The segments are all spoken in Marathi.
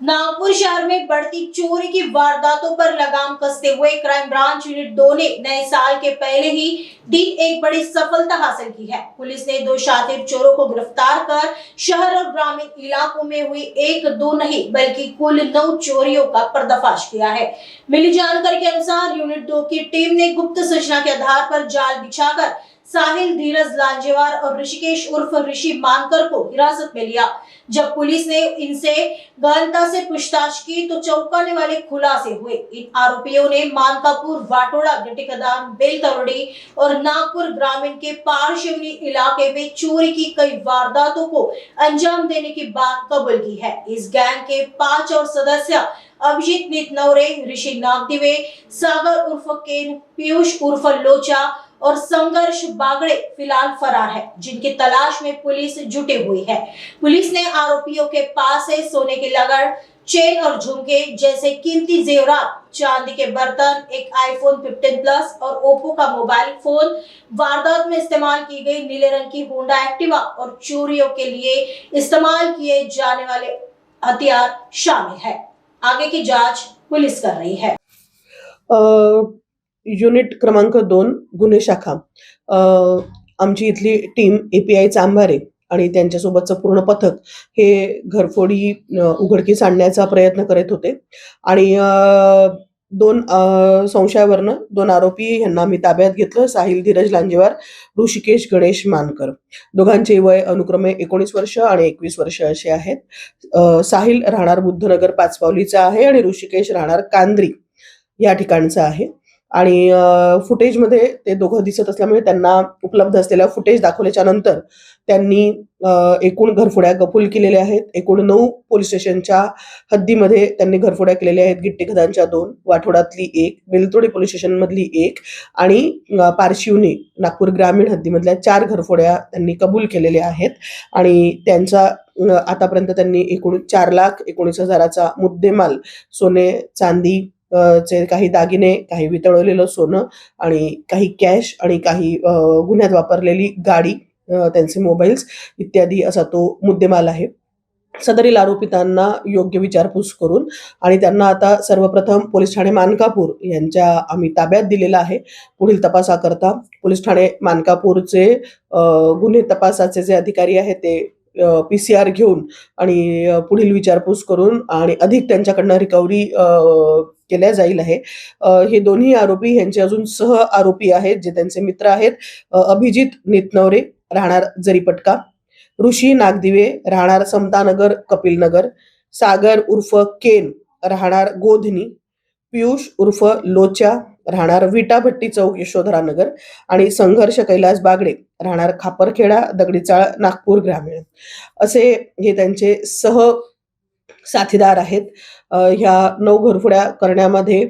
नागपुर शहर में बढ़ती चोरी की वारदातों पर लगाम कसते हुए क्राइम ब्रांच यूनिट 2 ने नए साल के पहले ही दिन एक बड़ी सफलता हासिल की है। पुलिस ने 2 शातिर चोरों को गिरफ्तार कर शहर और ग्रामीण इलाकों में हुई एक दो नहीं बल्कि कुल 9 चोरियों का पर्दाफाश किया है। मिली जानकारी के अनुसार यूनिट 2 की टीम ने गुप्त सूचना के आधार पर जाल बिछाकर साहिल धीरज लांजेवार और ऋषिकेश उर्फ ऋषि मानकर को हिरासत में लिया। जब पुलिस ने इनसे गहनता से पूछताछ की तो चौंकाने वाले खुलासे हुए। इन आरोपियों ने मानकापुर, वाटोड़ा, गिट्टीकदान, बेलतरोड़ी और नागपुर ग्रामीण के पारशिवनी इलाके में चोरी की कई वारदातों को अंजाम देने की बात कबूल की है। इस गैंग के 5 और सदस्य अभिजीत नितनौरे, ऋषि नागदिवे, सागर उर्फ केन, पीयूष उर्फ लोचा और संघर्ष बागड़े फिलहाल फरार है, जिनकी तलाश में पुलिस जुटी हुई है। पुलिस ने आरोपियों के पास से सोने की लगड़, चेन और झुमके जैसे कीमती जेवरात, चांदी के बर्तन, एक आईफोन 15 प्लस और ओप्पो का मोबाइल फोन, वारदात में इस्तेमाल की गई नीले रंग की होंडा एक्टिवा और चोरियों के लिए इस्तेमाल किए जाने वाले हथियार शामिल है। आगे की जांच पुलिस कर रही है। युनिट क्रमांक 2 गुन्हे शाखा आमची इथली टीम API चांभारे आणि त्यांच्यासोबतचं पूर्ण पथक हे घरफोडी उघडकीस आणण्याचा प्रयत्न करत होते आणि 2 संशयावरनं 2 आरोपी यांना आम्ही ताब्यात घेतलं। साहिल धीरज लांजेवार, ऋषिकेश गणेश मानकर, दोघांचे वय अनुक्रमे 19 वर्ष आणि 21 वर्ष असे आहेत। साहिल राहणार बुद्धनगर पाचपावलीचा आहे आणि ऋषिकेश राहणार कांद्री या ठिकाणचा आहे आणि फुटेजमध्ये ते दोघं दिसत असल्यामुळे त्यांना उपलब्ध असलेल्या फुटेज दाखवल्याच्या नंतर त्यांनी एकूण घरफोड्या कबूल केलेल्या आहेत। एकूण 9 पोलीस स्टेशनच्या हद्दीमध्ये त्यांनी घरफोड्या केलेल्या आहेत। गिट्टीकदानच्या 2, वाठोडातली 1, बेलतोडी पोलीस स्टेशन मधली 1 आणि पारशिवनी नागपूर ग्रामीण हद्दीमधल्या 4 घरफोड्या त्यांनी कबूल केलेल्या आहेत आणि त्यांचा आतापर्यंत त्यांनी एकूण 4,19,000चा मुद्देमाल, सोने, चांदी चे काही दागिने, काही वितळवलेलं सोनं आणि काही कॅश आणि काही गुन्ह्यात वापरलेली गाडी, त्यांचे मोबाईल्स इत्यादी असा तो मुद्देमाल आहे। सदरील आरोपितांना योग्य विचारपूस करून आणि त्यांना आता सर्वप्रथम पोलीस ठाणे मानकापूर यांच्या आम्ही ताब्यात दिलेला आहे। पुढील तपासाकरता पोलीस ठाणे मानकापूरचे गुन्हे तपासाचे जे अधिकारी आहेत ते PCR घेऊन आणि पुढील विचारपूस करून आणि अधिक त्यांच्याकडनं रिकव्हरी केल्या जाईल आहे। हे दोन्ही आरोपी यांचे अजून सह आरोपी आहेत जे त्यांचे मित्र आहेत। अभिजीत नितनौरे राहणार जरीपटका, ऋषी नागदिवे राहणार समतानगर कपिलनगर, सागर उर्फ केन राहणार गोधनी, पीयूष उर्फ लोचा राहणार विटाभट्टी चौक यशोधरानगर आणि संघर्ष कैलास बागडे राहणार खापरखेडा दगडीचाळ नागपूर ग्रामीण असे हे त्यांचे सह साथीदार आहेत। ह्या 9 घरफोड्या करण्यामध्ये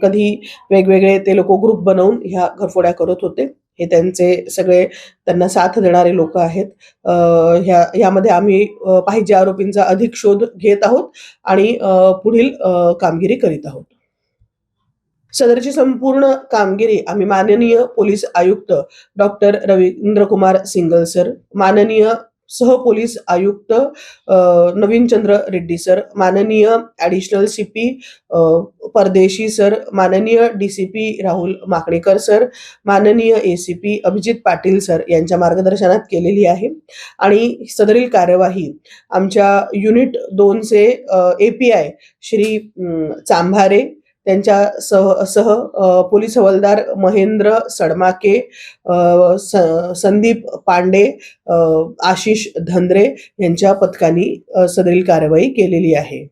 कधी वेगवेगळे ते लोक ग्रुप बनवून ह्या घरफोड्या करत होते। हे त्यांचे सगळे त्यांना साथ देणारे लोक आहेत। ह्यामध्ये आम्ही पाहिजे आरोपींचा अधिक शोध घेत आहोत आणि पुढील कामगिरी करीत आहोत। सदरची संपूर्ण कामगिरी आम्ही माननीय पोलीस आयुक्त doctor Ravindra Kumar single sir, माननीय सह पोलीस आयुक्त नवीन चंद्र रेड्डी सर, माननीय ॲडिशनल CP परदेशी सर, माननीय DCP राहुल माकणेकर सर, माननीय ACP अभिजित पाटील सर यांच्या मार्गदर्शनात केलेली आहे आणि सदरील कार्यवाही आमच्या युनिट 2चे API श्री चांभारे, त्यांच्या सह पोलीस हवालदार महेंद्र सडमाके, संदीप पांडे, आशिष धंद्रे यांच्या पथकाने सदरील कार्यवाही केलेली आहे।